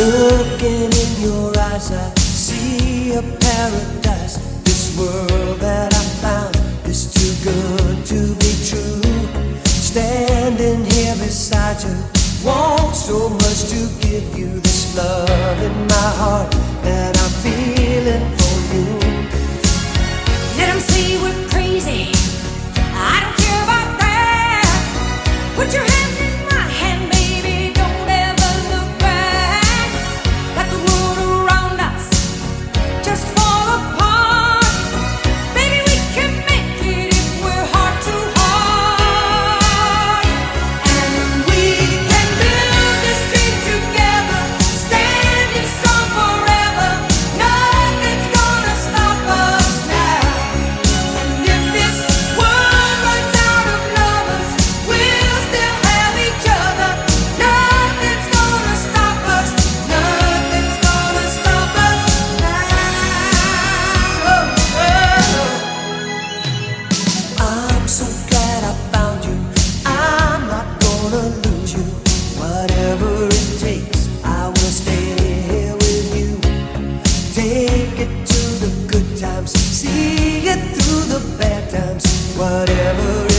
Looking in your eyes, I see a paradise. This world that I found is too good to be true. Standing here beside you, want so much to give you this love in my heart that I'm feeling for you. Let them say we're crazy, I don't care about that. Put your hand in my hand, baby, don't ever look back. Let the world around us just fall apart. Baby, we can make it if we're heart to heart. And we can build this dream together, standing strong forever. Nothing's gonna stop us now. And if this world runs out of lovers, we'll still have each other. Nothing's gonna stop us. Nothing's gonna stop us now. I'm so glad I found you. I'm not gonna lose you. Whatever it takes, I will stay here with you. Take it to the good times, see it through the bad times. Whatever